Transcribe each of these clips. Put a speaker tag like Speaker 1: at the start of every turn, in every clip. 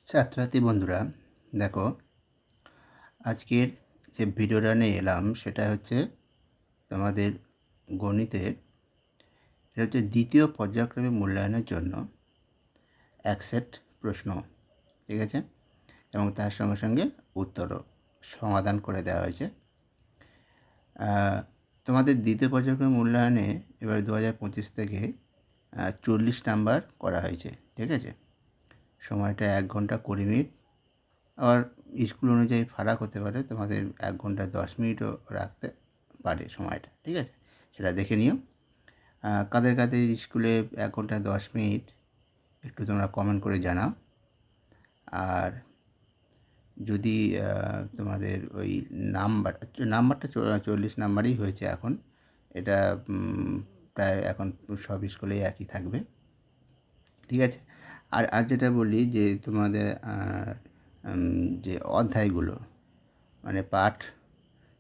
Speaker 1: ছাত্রছাত্রী বন্ধুরা, দেখো, আজকের যে ভিডিওটা নিয়ে এলাম সেটা হচ্ছে তোমাদের গণিতের, এটা হচ্ছে দ্বিতীয় পর্যায়ক্রমিক মূল্যায়নের জন্য এক সেট প্রশ্ন, ঠিক আছে, এবং তার সঙ্গে সঙ্গে উত্তরও সমাধান করে দেওয়া হয়েছে। তোমাদের দ্বিতীয় পর্যায়ক্রমিক মূল্যায়নে এবার 2025 থেকে 40 নাম্বার করা হয়েছে, ঠিক আছে। সময়টা 1 ঘন্টা 20 মিনিট, আবার স্কুল অনুযায়ী ফারাক হতে পারে, তোমাদের 1 ঘন্টা 10 মিনিটও রাখতে পারে সময়টা, ঠিক আছে, সেটা দেখে নিও। কাদের কাদের স্কুলে 1 ঘন্টা 10 মিনিট একটু তোমরা কমেন্ট করে জানাও। আর যদি তোমাদের ওই নাম্বারটা 40 নাম্বারই হয়েছে এখন, এটা প্রায় এখন সব স্কুলেই একই থাকবে, ঠিক আছে। আর যেটা বলি যে তোমাদের যে অধ্যায়গুলো, মানে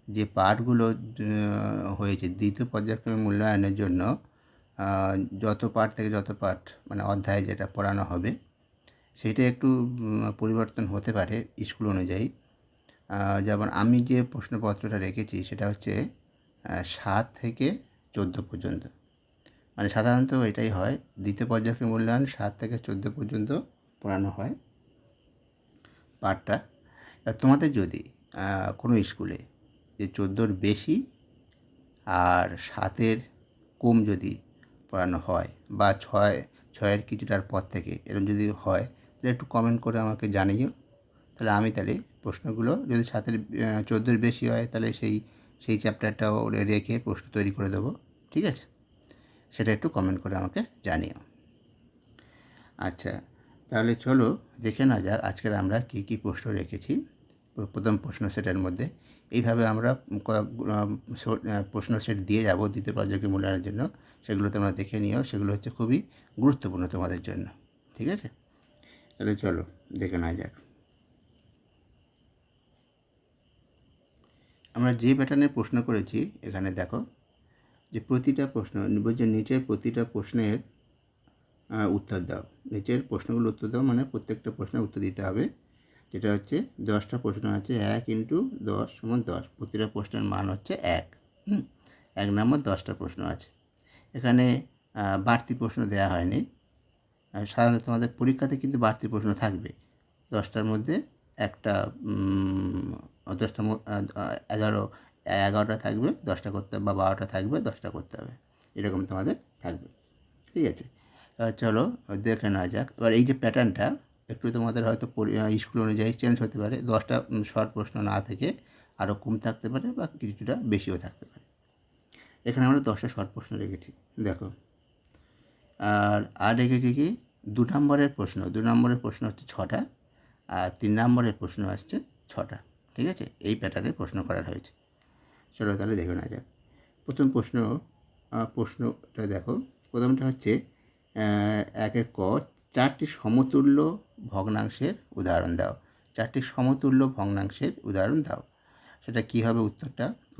Speaker 1: যে পাঠগুলো হয়েছে দ্বিতীয় পর্যায়ক্রমিক মূল্যায়নের জন্য, যত পাঠ থেকে যত পাঠ মানে অধ্যায় যেটা পড়ানো হবে সেইটা একটু পরিবর্তন হতে পারে স্কুল অনুযায়ী। যেমন আমি যে প্রশ্নপত্রটা রেখেছি সেটা হচ্ছে 7 থেকে 14 পর্যন্ত, মানে সাধারণত এটাই হয়, দ্বিতীয় পর্যায়ক্রমিক মূল্যায়ন 7 থেকে 14 পর্যন্ত পড়ানো হয় পাঠটা। তোমাদের যদি কোনো স্কুলে যে 14-র বেশি আর 7-এর কম যদি পড়ানো হয়, বা 6-এর কিছুটার পর থেকে এরকম যদি হয়, তাহলে একটু কমেন্ট করে আমাকে জানিও। তাহলে আমি প্রশ্নগুলো যদি 14-এর বেশি হয় তাহলে সেই চ্যাপ্টারটাও রেখে প্রশ্ন তৈরি করে দেবো, ঠিক আছে। সেটা একটু কমেন্ট করে আমাকে জানিও। আচ্ছা, তাহলে চলো দেখে না যাক আজকের আমরা কী কী প্রশ্ন রেখেছি। প্রথম প্রশ্ন সেটের মধ্যে এইভাবে আমরা প্রশ্ন সেট দিয়ে যাব দ্বিতীয় পর্যায়ক্রমিক মূল্যায়নের জন্য, সেগুলো তোমরা দেখে নিও। সেগুলো হচ্ছে খুবই গুরুত্বপূর্ণ তোমাদের জন্য, ঠিক আছে। তাহলে চলো দেখে নেওয়া যাক। আমরা যে প্যাটার্নের প্রশ্ন করেছি এখানে দেখো, যে প্রতিটা প্রশ্ন যে নিচের প্রতিটা প্রশ্নের উত্তর দাও। নিচের প্রশ্নগুলো উত্তর দাও মানে প্রত্যেকটা প্রশ্নের উত্তর দিতে হবে। যেটা হচ্ছে 10টা প্রশ্ন আছে, 1 × 10 = 10, প্রতিটা প্রশ্নের মান হচ্ছে 1। 1 নম্বর 10টা প্রশ্ন আছে। এখানে বাড়তি প্রশ্ন দেওয়া হয়নি। সাধারণত তোমাদের পরীক্ষাতে কিন্তু বাড়তি প্রশ্ন থাকবে, 10টার মধ্যে একটা 10টা 11টা থাকবে, 10টা করতে হবে, বা 12টা থাকবে, 10টা করতে হবে, এরকম তোমাদের থাকবে, ঠিক আছে। চলো দেখে নেওয়া যাক। এবার এই যে প্যাটার্নটা একটু তোমাদের হয়তো স্কুল অনুযায়ী চেঞ্জ হতে পারে, 10টা শর্ট প্রশ্ন না থেকে আরও কম থাকতে পারে বা কিছুটা বেশিও থাকতে পারে। এখানে আমরা 10টা শর্ট প্রশ্ন রেখেছি, দেখো। আর রেখেছি কি 2 নম্বরের প্রশ্ন। 2 নম্বরের প্রশ্ন হচ্ছে 6টা, আর 3 নম্বরের প্রশ্ন আসছে 6টা, ঠিক আছে। এই প্যাটার্নের প্রশ্ন করা হয়েছে। চলো তাহলে দেখে নেওয়া যাক। প্রথম প্রশ্নটা দেখো। প্রথমটা হচ্ছে 1 ক, 4টি সমতুল্য ভগ্নাংশের উদাহরণ দাও। 4টি সমতুল্য ভগ্নাংশের উদাহরণ দাও। সেটা কী হবে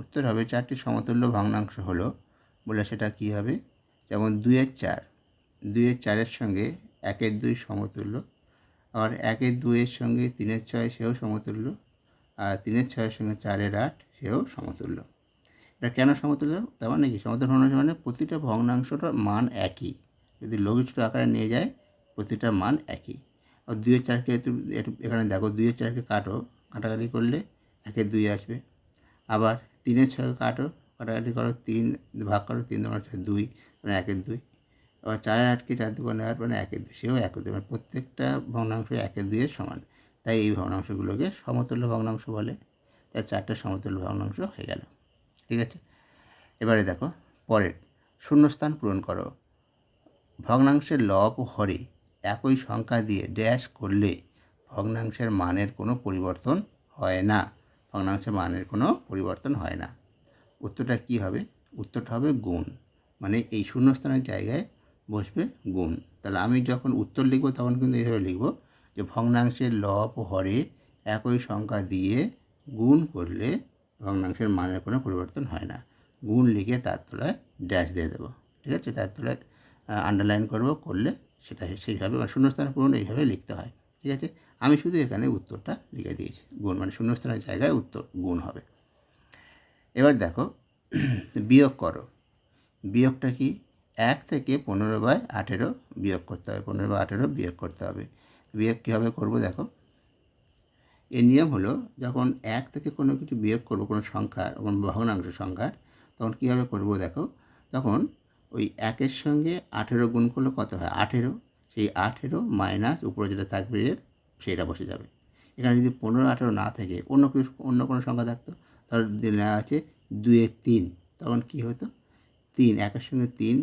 Speaker 1: উত্তর হবে 4টি সমতুল্য ভগ্নাংশ হলো বলে সেটা কী হবে, যেমন 2-এর 4, 2-এর 4-এর সঙ্গে 1-এর 2 সমতুল্য, আবার 1-এর 2-এর সঙ্গে 3-এর 6 সেও সমতুল্য, আর 3-এর 6-এর সঙ্গে 4-এর 8 সেও সমতুল্য। এটা কেন সমতুল্য? তার মানে কি, সমতুল্য ভগ্নাংশ মানে প্রতিটা ভগ্নাংশটার মান একই, যদি লঘিষ্ঠ আকারে নিয়ে যায় প্রতিটা মান একই। আর 2-এর 4কে এখানে দেখো, 2-এর 4কে কাটাকাটি করলে 1-এর 2 আসবে। আবার 3-এর 6কে কাটাকাটি করো, 3 ভাগ করো, 3 × 6 2, মানে 1-এর 2। আবার 4-এর 8কে 4 × 8 মানে 1-এর 2, সেও 1-এর 2, মানে প্রত্যেকটা ভগ্নাংশ 1-এর 2-এর সমান। তাই এই ভগ্নাংশগুলোকে সমতুল্য ভগ্নাংশ বলে। তাই 4টা সমতুল্য ভগ্নাংশ হয়ে গেল, ঠিক আছে। এবারে দেখো পরের, শূন্যস্থান পূরণ করো। ভগ্নাংশের লব ও হরে একই সংখ্যা দিয়ে ড্যাশ করলে ভগ্নাংশের মানের কোনো পরিবর্তন হয় না। ভগ্নাংশের মানের কোনো পরিবর্তন হয় না। উত্তরটা কী হবে? উত্তরটা হবে গুণ, মানে এই শূন্যস্থানের জায়গায় বসবে গুণ। তাহলে আমি যখন উত্তর লিখব তখন কিন্তু এইভাবে লিখব যে ভগ্নাংশের লব ও হরে একই সংখ্যা দিয়ে গুণ করলে ভগ্নাংশের মানের কোনো পরিবর্তন হয় না। গুণ লিখে তার তলায় ড্যাশ দিয়ে দেবো, ঠিক আছে। তার তলায় আন্ডারলাইন করলে সেটা সেইভাবে, বা শূন্যস্থান পূরণ এইভাবে লিখতে হয়। ঠিক আছে, আমি শুধু এখানে উত্তরটা লিখে দিয়েছি, গুণ মানে শূন্যস্থানের জায়গায় উত্তর গুণ হবে। এবার দেখো বিয়োগ করো। বিয়োগটা কি, 1 থেকে 15/18 বিয়োগ করতে হবে, 15/18 বিয়োগ করতে হবে। বিয়োগ কীভাবে করবো দেখো, এর নিয়ম হলো যখন 1 থেকে কোনো কিছু বিয়োগ করবো, কোনো সংখ্যার, কোনো ভগ্নাংশ সংখ্যার, তখন কীভাবে করবো দেখো, তখন ওই 1-এর সঙ্গে 18 গুণ করলে কত হয়, 18, সেই 18 মাইনাস উপরে যেটা থাকবে এর সেইটা বসে যাবে। এখানে যদি 15-18 না থেকে অন্য কোনো সংখ্যা থাকতো, তাহলে নেওয়া আছে 2-এর 3, তখন কী হতো, 3 1-এর সঙ্গে 3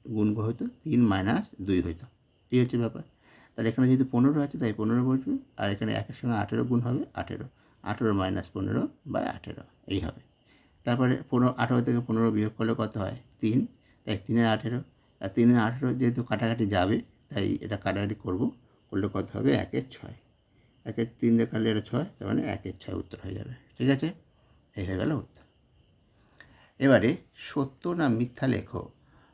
Speaker 1: গুণ হতো, 3 মাইনাস 2 হতো। এই হচ্ছে ব্যাপার। তাহলে এখানে যেহেতু 15 আছে তাই 15 বসবে, আর এখানে 1-এর সঙ্গে 18 গুণ হবে, 18 মাইনাস 15/18 এই হবে। তারপরে 18 থেকে 15 বিয়োগ করলে কত হয়, 3, তাই 3-এর 18, আর 3-এর 18 যেহেতু কাটাকাটি যাবে তাই এটা কাটাকাটি করলে কত হবে, 1-এর 6, 1-এর 3 দিয়ে কাটলে এটা 6, তার মানে 1-এর 6 উত্তর হয়ে যাবে। ঠিক আছে, এই হয়ে গেল উত্তর। এবারে সত্য না মিথ্যা লেখো।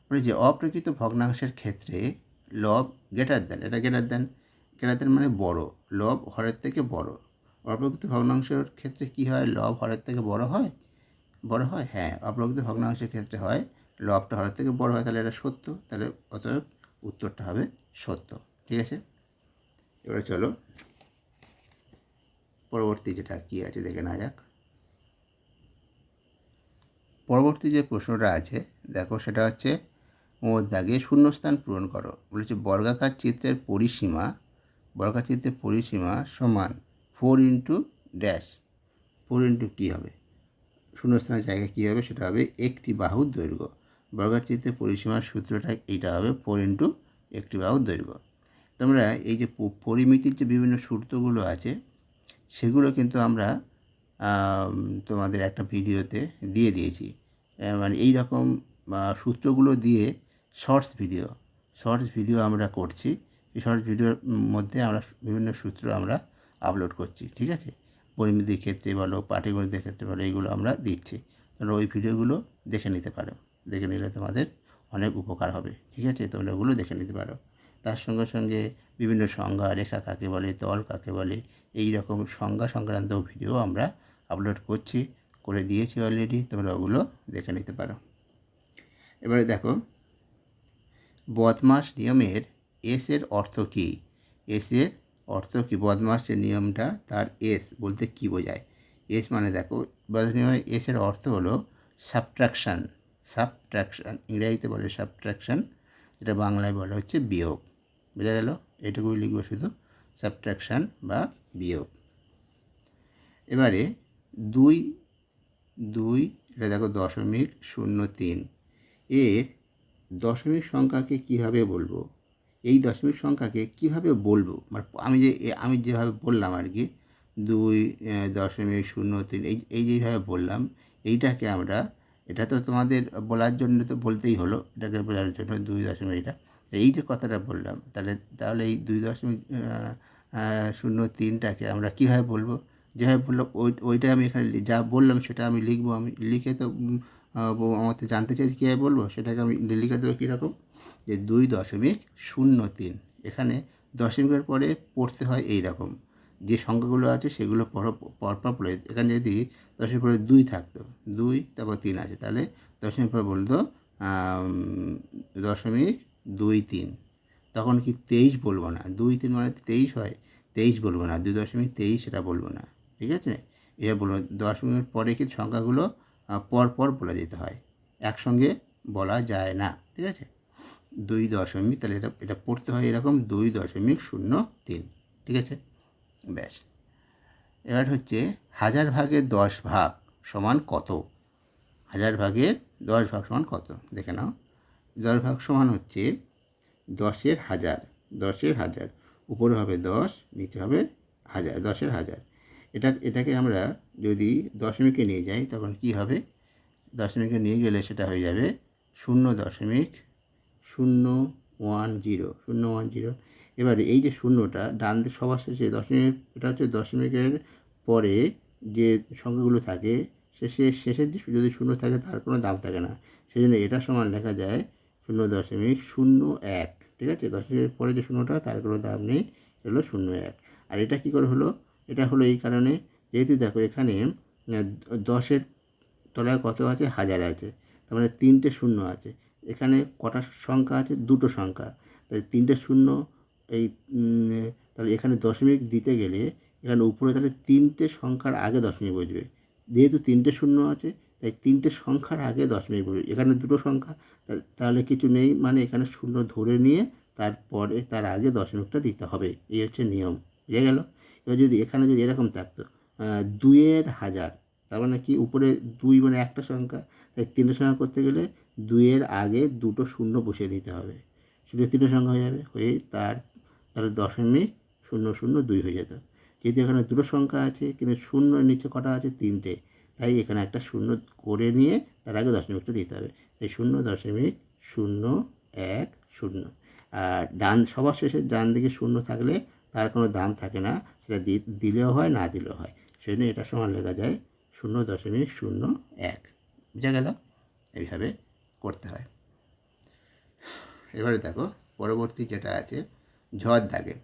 Speaker 1: মানে যে অপ্রকৃত ভগ্নাংশের ক্ষেত্রে লব গ্রেটার দেন, এটা গ্রেটার দেন মানে বড়, লব হরের থেকে বড়। অপ্রকৃত ভগ্নাংশের ক্ষেত্রে কি হয়, লব হরের থেকে বড় হয়, হ্যাঁ, অপ্রকৃত ভগ্নাংশের ক্ষেত্রে হয় লবটা হরের থেকে বড় হয়, তাহলে এটা সত্য, তাহলে অতএব উত্তরটা হবে সত্য। ঠিক আছে, এবারে চলো পরবর্তী যেটা কী আছে দেখে নেওয়া যাক। পরবর্তী যে প্রশ্নটা আছে দেখো, সেটা হচ্ছে দাগে শূন্যস্থান পূরণ করো। বলেছে বর্গাকার চিত্রের পরিসীমা সমান 4 ইন্টু ড্যাশ, 4 ইন্টু কী হবে, শূন্যস্থানের জায়গায় কী হবে, সেটা হবে একটি বাহুর দৈর্ঘ্য। বর্গাকার চিত্রের পরিসীমার সূত্রটা এইটা হবে 4 ইন্টু একটি বাহুর দৈর্ঘ্য। তোমরা এই যে পরিমিতির যে বিভিন্ন সূত্রগুলো আছে সেগুলো কিন্তু আমরা তোমাদের একটা ভিডিওতে দিয়ে দিয়েছি, মানে এই রকম সূত্রগুলো দিয়ে শর্টস ভিডিও আমরা করছি। এই শর্টস ভিডিওর মধ্যে আমরা বিভিন্ন সূত্র আমরা আপলোড করছি। ঠিক আছে, পরিমিতির ক্ষেত্রে বলো, পাটিগণিতের ক্ষেত্রে বলো, এইগুলো আমরা দিচ্ছি। তোমরা ওই ভিডিওগুলো দেখে নিতে পারো, দেখে নিলে তোমাদের অনেক উপকার হবে। ঠিক আছে, তোমরা ওগুলো দেখে নিতে পারো। তার সঙ্গে সঙ্গে বিভিন্ন সংজ্ঞা, রেখা কাকে বলে, তল কাকে বলে, এই রকম সংজ্ঞা সংক্রান্ত ভিডিও আমরা আপলোড করে দিয়েছি অলরেডি, তোমরা ওগুলো দেখে নিতে পারো। এবারে দেখো বদমাশ নিয়মের এর অর্থ কী, এর অর্থ কী, বদমাশের নিয়মটা তার এস বলতে কী বোঝায়। এস মানে দেখো, বদমাশ নিয়মের এর অর্থ হলো সাবট্রাকশান, ইংরেজিতে বলে সাবট্রাকশান, যেটা বাংলায় বলা হচ্ছে বিয়োগ। বোঝা গেল, এটুকুই লিখবো শুধু, সাবট্রাকশান বা বিয়োগ। এবারে 2 এটা দেখো 0.03, এর দশমিক সংখ্যাকে কীভাবে বলবো, এই দশমিক সংখ্যাকে কীভাবে বলবো, মানে আমি যেভাবে বললাম আর কি, 2.03 এই যেভাবে বললাম, এইটাকে আমরা, এটা তো তোমাদের বলার জন্য তো বলতেই হলো, এটাকে বোঝার জন্য 2 এটা, এই যে কথাটা বললাম, তাহলে এই 2.03টাকে আমরা কীভাবে বলবো, যেভাবে বললাম ওইটা আমি এখানে যা বললাম সেটা আমি লিখবো, আমি লিখে তো আমার তো জানতে চাইছি কীভাবে বলবো, সেটাকে আমি লিখে দেবো কীরকম, যে 2.03, এখানে দশমিকের পরে পড়তে হয় এই রকম, যে সংখ্যাগুলো আছে সেগুলো পরপর পড়ে, এখানে যদি দশমিকের পরে 2 থাকতো, 2 তারপর 3 আছে, তাহলে দশমিকের পরে বলতো 0.23, তখন কি 23 বলবো না, 2-3 মানে 23 হয়, 23 বলবো না, 2.23 সেটা বলবো না। ঠিক আছে, এবার বলবো দশমিকের পরে কি সংখ্যাগুলো পরপর বলে দিতে হয়, একসঙ্গে বলা যায় না। ঠিক আছে, 2 তাহলে এটা পড়তে হয় এরকম 2.03। ঠিক আছে, ব্যাস। এবার হচ্ছে 1000 ভাগের 10 ভাগ সমান কত, 1000 ভাগের 10 ভাগ সমান কত দেখে নাও। 10 ভাগ সমান হচ্ছে 10-এর 1000, উপরে হবে 10, নিচে হবে 1000, 10-এর 1000। এটাকে আমরা যদি দশমিকে নিয়ে যাই তখন কি হবে, দশমিকে নিয়ে গেলে সেটা হয়ে যাবে 0.010। এবারে এই যে শূন্যটা ডান দিকে সবার শেষে দশমিক, এটা হচ্ছে দশমিকের পরে যে সংখ্যাগুলো থাকে শেষের যদি শূন্য থাকে তার কোনো দাম থাকে না, সেই জন্য এটা সমান লেখা যায় 0.01। ঠিক আছে, দশমিকের পরে যে শূন্যটা তার কোনো দাম নেই, এটা হলো 0.1। আর এটা কী করে হলো? এটা হলো এই কারণে, যেহেতু দেখো এখানে 10-এর তলায় কত আছে? 1000 আছে, তার মানে 3টে শূন্য আছে। এখানে কটা সংখ্যা আছে? 2টো সংখ্যা। তাই 3টে শূন্য, এই তাহলে এখানে দশমিক দিতে গেলে এখানে উপরে তাহলে 3টে সংখ্যার আগে দশমিক বসবে। যেহেতু 3টে শূন্য আছে, তাই 3টে সংখ্যার আগে দশমিক বসবে। এখানে 2টো সংখ্যা, তাহলে কিছু নেই, মানে এখানে শূন্য ধরে নিয়ে তারপরে তার আগে দশমিকটা দিতে হবে। এই হচ্ছে নিয়ম, বুঝে গেল? এবার যদি এখানে যদি এরকম থাকতো 2-এর 1000, তার মানে কি? উপরে 2 মানে একটা সংখ্যা, তাই 3টে সংখ্যা করতে গেলে 2-এর আগে 2টো শূন্য বসিয়ে দিতে হবে। সেটা 3টে সংখ্যা হয়ে যাবে, হয়ে তাহলে 0.002 হয়ে যেত। যেহেতু এখানে 2টো সংখ্যা আছে, কিন্তু শূন্যর নিচে কটা আছে? 3টে, তাই এখানে একটা শূন্য করে নিয়ে তার আগে দশমিকটা দিতে হবে। তাই 0.010। আর সবার শেষে ডান দিকে শূন্য থাকলে তার কোনো দাম থাকে না, সেটা দিলেও হয়, না দিলেও হয়। সেই জন্য এটা সমান লেখা যায় 0.01। বুঝা গেল? এইভাবে করতে হয়। এবারে দেখো পরবর্তী যেটা আছে ঝড় দাগে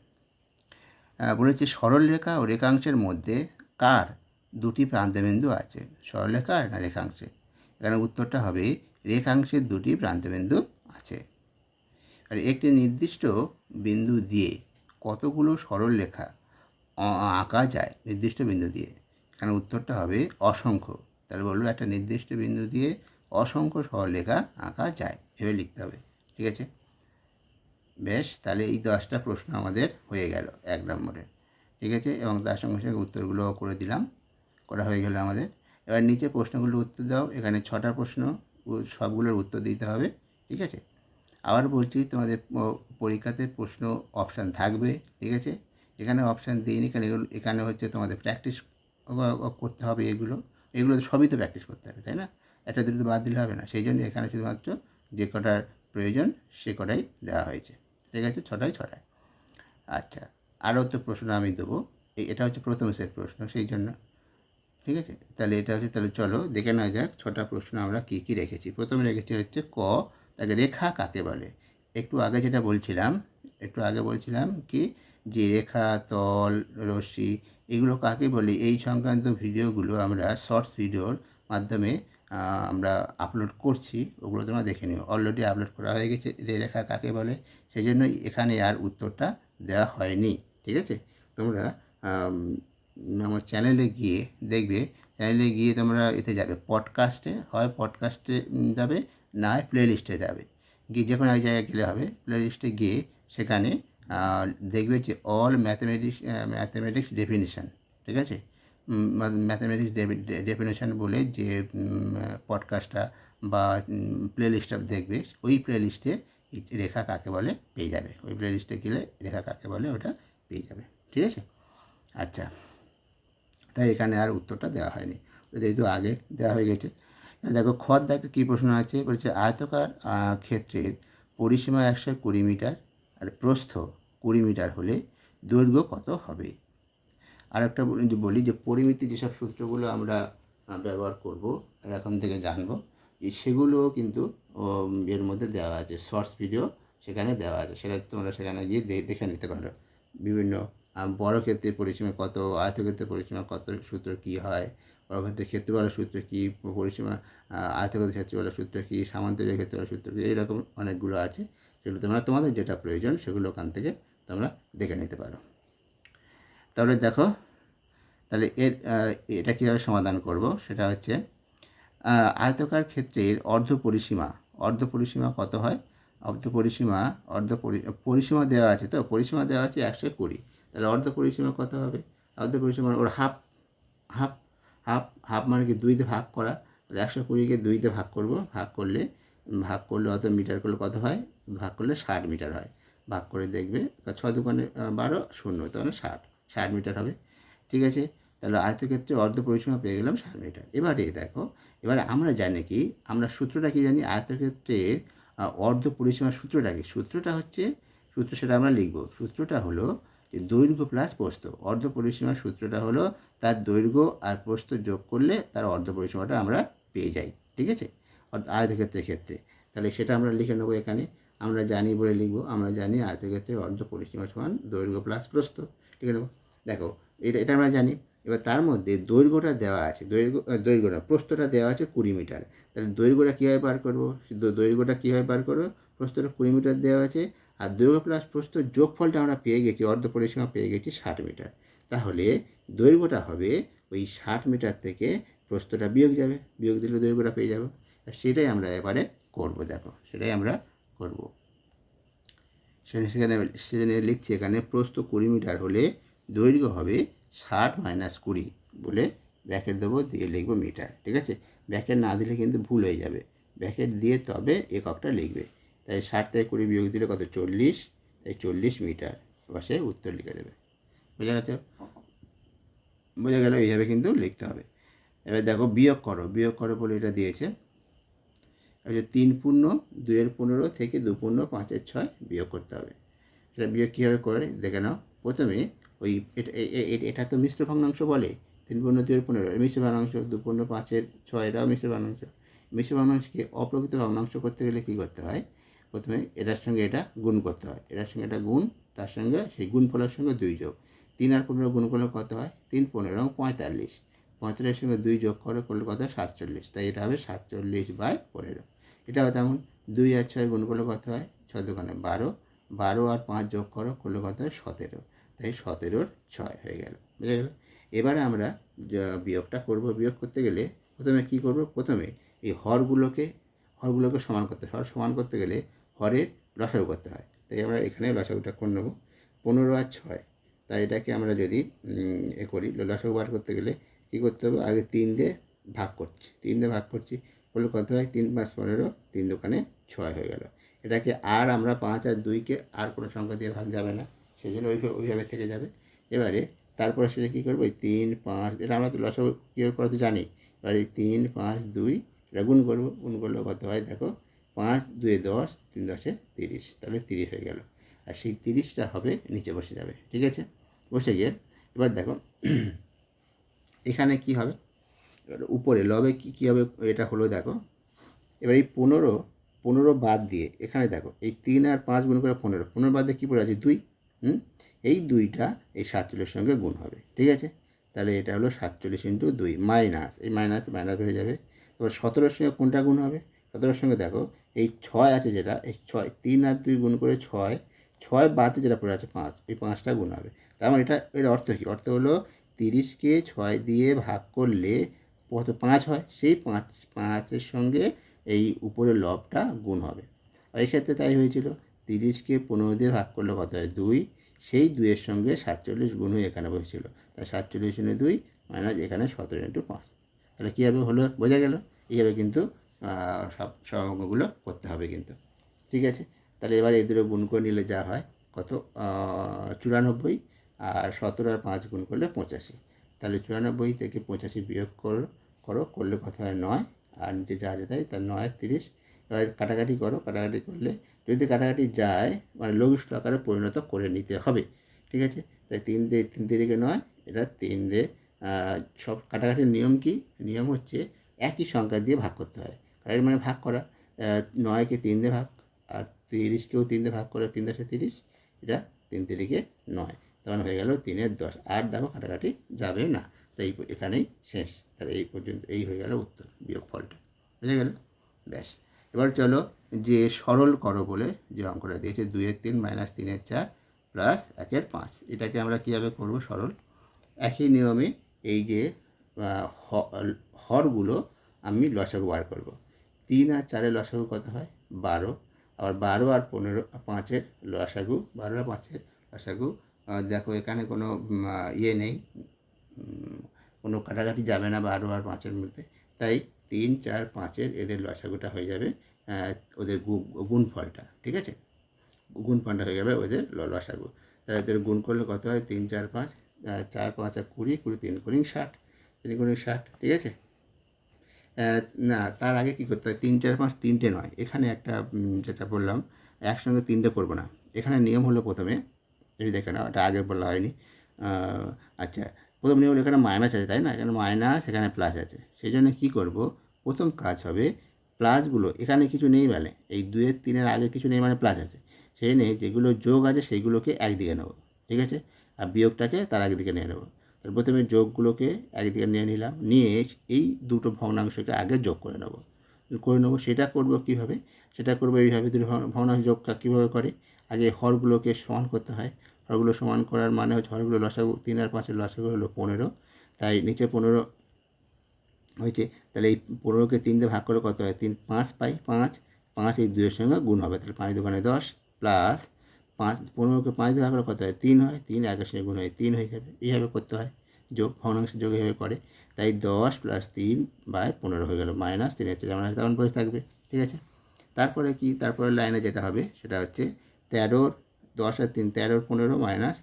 Speaker 1: বলেছে সরলরেখা ও রেখাংশের মধ্যে কার দুটি প্রান্তবিন্দু আছে? সরলরেখার না রেখাংশে? এখানে উত্তরটা হবে রেখাংশের দুটি প্রান্তবিন্দু আছে। আর একটি নির্দিষ্ট বিন্দু দিয়ে কতগুলো সরলরেখা আঁকা যায় নির্দিষ্ট বিন্দু দিয়ে? এখানে উত্তরটা হবে অসংখ্য। তাহলে বলবো একটা নির্দিষ্ট বিন্দু দিয়ে অসংখ্য সরলরেখা আঁকা যায়, এভাবে লিখতে হবে। ঠিক আছে? বেশ, তাহলে এই 10টা প্রশ্ন আমাদের হয়ে গেল 1 নম্বরে। ঠিক আছে? এবং তার সঙ্গে সঙ্গে উত্তরগুলো করে দিলাম, করা হয়ে গেল আমাদের। এবার নিচে প্রশ্নগুলোর উত্তর দাও। এখানে 6টা প্রশ্ন, সবগুলোর উত্তর দিতে হবে। ঠিক আছে? আবার বলছি, তোমাদের পরীক্ষাতে প্রশ্ন অপশান থাকবে। ঠিক আছে? এখানে অপশান দিইনি, এখানে হচ্ছে তোমাদের প্র্যাকটিস করতে হবে। এগুলো তো সবই তো প্র্যাকটিস করতে হবে, তাই না? একটা দুটো বাদ দিলে হবে না। সেই জন্য এখানে শুধুমাত্র যে কটার প্রয়োজন সে কটাই দেওয়া হয়েছে। ঠিক আছে? 6টায়। আচ্ছা, আরও তো প্রশ্ন আমি দেবো। এটা হচ্ছে প্রথম সেট প্রশ্ন, সেই জন্য। ঠিক আছে? তাহলে এটা হচ্ছে, তাহলে চলো দেখে নেওয়া যাক 6টা প্রশ্ন আমরা কী কী রেখেছি। প্রথমে রেখেছি হচ্ছে ক, তাকে রেখা কাকে বলে? একটু আগে বলছিলাম কি, যে রেখা, তল, রশ্মি এগুলো কাকে বলে, এই সংক্রান্ত ভিডিওগুলো আমরা শর্টস ভিডিওর মাধ্যমে আমরা আপলোড করছি। ওগুলো তোমরা দেখে নিও, অলরেডি আপলোড করা হয়ে গেছে রেখা কাকে বলে। সেই জন্য এখানে আর উত্তরটা দেওয়া হয়নি। ঠিক আছে? তোমরা আমার চ্যানেলে গিয়ে দেখবে, চ্যানেলে গিয়ে তোমরা এতে যাবে পডকাস্টে, হয় পডকাস্টে যাবে, না হয় প্লে লিস্টে যাবে। গিয়ে যে কোনো এক জায়গায় গেলে হবে, প্লে লিস্টে গিয়ে সেখানে দেখবে যে অল ম্যাথমেটিক্স ডেফিনিশান। ঠিক আছে? ম্যাথমেটিক্স ডেফিনেশান বলে যে পডকাস্টটা বা প্লে লিস্টটা দেখবে, ওই প্লে লিস্টে রেখা কাকে বলে পেয়ে যাবে। ওই প্লে লিস্টে গেলে রেখা কাকে বলে ওটা পেয়ে যাবে। ঠিক আছে? আচ্ছা, তাই এখানে আর উত্তরটা দেওয়া হয়নি, যেহেতু আগে দেওয়া হয়ে গেছে। দেখো খত দেখো কী প্রশ্ন আছে, বলছে আয়তকার ক্ষেত্রের পরিসীমা 120 মিটার আর প্রস্থ 20 মিটার হলে দৈর্ঘ্য কত হবে? আর একটা বলি যে পরিমিতি যেসব সূত্রগুলো আমরা ব্যবহার করব এখন থেকে জানবো, সেগুলো কিন্তু এর মধ্যে দেওয়া আছে, শর্টস ভিডিও সেখানে দেওয়া আছে। সেটা তোমরা সেখানে গিয়ে দেখে নিতে পারো। বিভিন্ন বড় ক্ষেত্রের পরিসীমা কত, আয়তক্ষেত্রের পরিসীমা কত, সূত্র কী হয়, বর্গক্ষেত্রের ক্ষেত্রফলের সূত্র কী, পরিসীমা আয়তক্ষেত্রের ক্ষেত্রফলের সূত্র কী, সামান্তরিক ক্ষেত্রফলের সূত্র কী, এইরকম অনেকগুলো আছে। সেগুলো তোমাদের যেটা প্রয়োজন সেগুলো ওখান থেকে তোমরা দেখে নিতে পারো। তাহলে দেখো, তাহলে এটা কীভাবে সমাধান করব, সেটা হচ্ছে আয়তকার ক্ষেত্রের অর্ধপরিসীমা কত হয়? পরিসীমা দেওয়া আছে, তো পরিসীমা দেওয়া আছে 120। তাহলে অর্ধপরিসীমা কত হবে? অর্ধপরিসীমা ওর হাফ। হাফ হাফ হাফ মানে কি 2 দিয়ে ভাগ করা। তাহলে 120কে 2 দিয়ে ভাগ করব, ভাগ করলে অত মিটার করলে কত হয়? ভাগ করলে 60 মিটার হয়। ভাগ করে দেখবে 6 দুগুণে 12, 0, তাহলে 60 মিটার হবে। ঠিক আছে? তাহলে আয়তক্ষেত্রে অর্ধপরিসীমা পেয়ে গেলাম 60 মিটার। এবারে দেখো, এবারে আমরা জানি কি, আমরা সূত্রটা কি জানি, আয়তক্ষেত্রের অর্ধপরিসীমার সূত্রটা কি? সূত্র সেটা আমরা লিখব। সূত্রটা হলো যে দৈর্ঘ্য প্লাস প্রস্থ। অর্ধপরিসীমার সূত্রটা হলো তার দৈর্ঘ্য আর প্রস্থ যোগ করলে তার অর্ধপরিসীমাটা আমরা পেয়ে যাই। ঠিক আছে? আয়তক্ষেত্রের ক্ষেত্রে তাহলে সেটা আমরা লিখে নেবো এখানে। আমরা জানি বলে লিখব, আমরা জানি আয়তক্ষেত্রের অর্ধপরিসীমা সমান দৈর্ঘ্য প্লাস প্রস্থ। লিখে নেব। দেখো এটা আমরা জানি। এবার তার মধ্যে দৈর্ঘ্যটা দেওয়া আছে, দৈর্ঘ্য না, প্রস্থটা দেওয়া আছে 20 মিটার। তাহলে দৈর্ঘ্যটা কীভাবে বার করবো? দৈর্ঘ্যটা কীভাবে বার করবো? প্রস্থটা 20 মিটার দেওয়া আছে, আর দৈর্ঘ্য প্লাস প্রস্থ যোগফলটা আমরা পেয়ে গেছি, অর্ধ পরিসীমা পেয়ে গেছি 60 মিটার। তাহলে দৈর্ঘ্যটা হবে ওই 60 মিটার থেকে প্রস্থটা বিয়োগ যাবে, বিয়োগ দিলে দৈর্ঘ্যটা পেয়ে যাবো। আর সেটাই আমরা এবারে করবো, দেখো সেটাই আমরা করবো। সেখানে লিখছি এখানে প্রস্থ 20 মিটার হলে দৈর্ঘ্য হবে 60 মাইনাস 20 বলে ব্র্যাকেট দেবো, দিয়ে লিখবো মিটার। ঠিক আছে, ব্র্যাকেট না দিলে কিন্তু ভুল হয়ে যাবে, ব্র্যাকেট দিয়ে তবে এককটা লিখবে। তাই 60 থেকে 20 বিয়োগ দিলে কত? 40, তাই 40 মিটার। এবার সে উত্তর লিখে দেবে। বোঝা গেছে? বোঝা গেল? এইভাবে কিন্তু লিখতে হবে। এবার দেখো বিয়োগ করো বলে এটা দিয়েছে। আচ্ছা, 3 পূর্ণ 2 15 থেকে 2 পূর্ণ 5 6 বিয়োগ করতে হবে। সেটা বিয়োগ কীভাবে করে দেখে নাও। প্রথমে ওই এটা তো মিশ্র ভগ্নাংশ বলে, 3 পূর্ণ 2 15 মিশ্র ভগ্নাংশ, 2 পূর্ণ 5 6 এটাও মিশ্র ভগ্নাংশ। মিশ্র ভগ্নাংশকে অপ্রকৃত ভগ্নাংশ করতে গেলে কী করতে হয়? প্রথমে এটার সঙ্গে এটা গুণ করতে হয়, এটার সঙ্গে এটা গুণ, তার সঙ্গে সেই গুণফলের সঙ্গে 2 যোগ। 3 আর 15 গুণ করলে কত হয়? 3 15 এবং 45, 45 সঙ্গে 2 যোগ করলে কত হয়? 47। তাই এটা হবে 47/15। এটা হয় তেমন 2 আর 6 গুণ করলে কত হয়? 6 দোকানে 12, 12 আর 5 যোগ করলে কত হয়? 17। তাই 17 6 হয়ে গেল। বুঝে গেল? এবারে আমরা বিয়োগটা করব। বিয়োগ করতে গেলে প্রথমে কী করব? প্রথমে এই হরগুলোকে সমান করতে হয়। হর সমান করতে গেলে হরের লসাগু করতে হয়। তাই আমরা এখানে লসাগুটা করে নেব। 15 আর 6, তাই এটাকে আমরা যদি করি, লসাগু বার করতে গেলে কী করতে হবে? আগে 3 দিয়ে ভাগ করছি, 3 দিয়ে ভাগ করছি বললে কত হয়? 3 5 15, 3 দোকানে 6 হয়ে গেল। এটাকে আর আমরা 5 আর 2কে আর কোনো সংখ্যা দিয়ে ভাগ যাবে না, সেই জন্য ওইভাবে থেকে যাবে। এবারে তারপরে সেটা কী করবো? এই 3 5, এটা আমরা তো লসাগু কীভাবে করা তো জানি। এবার এই 3 5 2 এটা গুণ করবো, গুণ করলে কত হয়? দেখো 5 2 10, 3 10 30, তাহলে 30 হয়ে গেল। আর সেই 30টা হবে নিচে বসে যাবে। ঠিক আছে, বসে গিয়ে এবার দেখো এখানে কি হবে? উপরে লবে কী হবে? এটা হলো দেখো, এবার এই 15 বাদ দিয়ে এখানে দেখো এই 3 আর 5 গুণ করে 15 বাদ দিয়ে কী পড়ে আছে? 2। এই 2টা এই 47 সঙ্গে গুণ হবে। ঠিক আছে, তাহলে এটা হলো 47 ইন্টু 2 মাইনাস, এই মাইনাস হয়ে যাবে। এবার 17 সঙ্গে কোনটা গুণ হবে? 17 সঙ্গে দেখো এই 6 আছে, যেটা এই 6, 3 আর 2 গুণ করে 6, 6 বাদে যেটা পড়ে আছে 5, এই 5টা গুণ হবে। তার মানে এর অর্থ কী? অর্থ হলো 30কে 6 দিয়ে ভাগ করলে কত? 5 হয়। সেই 5-5-এর সঙ্গে এই উপরের লবটা গুণ হবে। আর এক্ষেত্রে তাই হয়েছিল, 30কে 15 দিয়ে ভাগ করলে কত হয়? 2, সেই 2-এর সঙ্গে 47 গুণ হয়ে এখানে বসেছিল। তাই 47 × 2 মাইনাস এখানে 17 × 5। তাহলে কীভাবে হলো? বোঝা গেল? এইভাবে কিন্তু সব অঙ্কগুলো করতে হবে কিন্তু। ঠিক আছে, তাহলে এবার এই দুটো গুণ করে নিলে যা হয় কত? 94, আর 17 আর 5 গুণ করলে 85। তাহলে 94 থেকে 85 বিয়োগ করলে কত হয়? 9, আর নিচে যা আছে তাই, তার 9 আর 30। এবার কাটাকাটি করলে যদি কাটাকাটি যায় মানে লঘিষ্ঠ আকারে পরিণত করে নিতে হবে। ঠিক আছে, তাই 3 দিয়ে 9, এটা 3 দিয়ে সব কাটাকাটির নিয়ম কি? নিয়ম হচ্ছে একই সংখ্যা দিয়ে ভাগ করতে হয়। কাটাকাটি মানে ভাগ করা। 9কে 3 দিয়ে ভাগ, আর 30কেও 3 দিয়ে ভাগ করে 3 10 30, এটা 3 3 9, তখন হয়ে গেল 3 10। আর দেখো কাটাকাটি যাবে না, তাই এখানেই শেষ। তাহলে এই পর্যন্ত, এই হয়ে গেল উত্তর, বিয়োগ ফলটা। বুঝে গেল? ব্যাস, এবার চলো যে সরল করো বলে যে অঙ্কটা দিয়েছে, 2 এর 3 মাইনাস 3 এর 4 প্লাস 1 এর 5, এটাকে আমরা কীভাবে করব সরল? একই নিয়মে এই যে হরগুলো আমি লসাগু বার করব। 3 আর 4-এর লসাগু কত হয়? 12। আবার 12 আর 5-এর লসাগু, 12 আর 5-এর লসাগু, দেখো এখানে কোনো ইয়ে নেই, কোনো কাটাকাটি যাবে না 12 আর 5-এর মধ্যে। তাই 3 4 5-এর এদের লসাগুটা হয়ে যাবে ওদের গুণফলটা। ঠিক আছে, গুণফলটা হয়ে যাবে ওদের লসাগু। তাহলে এদের গুণ করলে কত হয়? 3 4 5, 4 5 আর 20, 20 3 গুণ 60, 3 গুণ 60। ঠিক আছে, না তার আগে কী করতে হয়? 3 4 5 তিনটে নয়, এখানে একটা যেটা বললাম একসঙ্গে 3টে করবো না। এখানে নিয়ম হলো প্রথমে, এই দেখে না, এটা আগে বলা হয়নি। আচ্ছা, প্রথম নিয়ম হলো এখানে মাইনাস আছে, তাই না? এখানে মাইনাস, এখানে প্লাস আছে। সেই জন্য কী করব? প্রথম কাজ হবে প্লাসগুলো, এখানে কিছু নেই মানে এই 2 এর 3-এর আগে কিছু নেই মানে প্লাস আছে, সেই নেই, যেগুলো যোগ আছে সেইগুলোকে একদিকে নেব। ঠিক আছে, আর বিয়োগটাকে তার একদিকে নিয়ে নেবো। তার প্রথমে যোগগুলোকে একদিকে নিয়ে নিলাম, নিয়ে এই দুটো ভগ্নাংশকে আগে যোগ করে নেবো। সেটা করব কীভাবে? সেটা করবো এইভাবে। দুটো ভগ্নাংশ যোগ কীভাবে করে? আগে হরগুলোকে সমান করতে হয়। হরগুলো সমান করার মানে হচ্ছে হরগুলো লসাগু, 3 আর 5-এর লসাগু হলো 15, তাই নিচে 15 হয়েছে। তাহলে এই 15কে 3 দিয়ে ভাগ করে কত হয়? 3 5 পাই, 5 5 এই 2-এর সঙ্গে গুণ হবে, তাহলে 5 দোকানে 10 প্লাস 5, 15কে 5 দিয়ে ভাগ করে কত হয়? 3 হয়, 3 1-এর সঙ্গে গুণ হয় 3 হয়ে যাবে। এইভাবে করতে হয় যোগ, ভগ্নাংশ যোগ এইভাবে করে। তাই 10 + 3/15 হয়ে গেল, -3 যেমন আছে তেমন বসে থাকবে। ঠিক আছে, তারপরে কি? তারপরে লাইনে যেটা হবে সেটা হচ্ছে 13, 10 আর 3 13, 15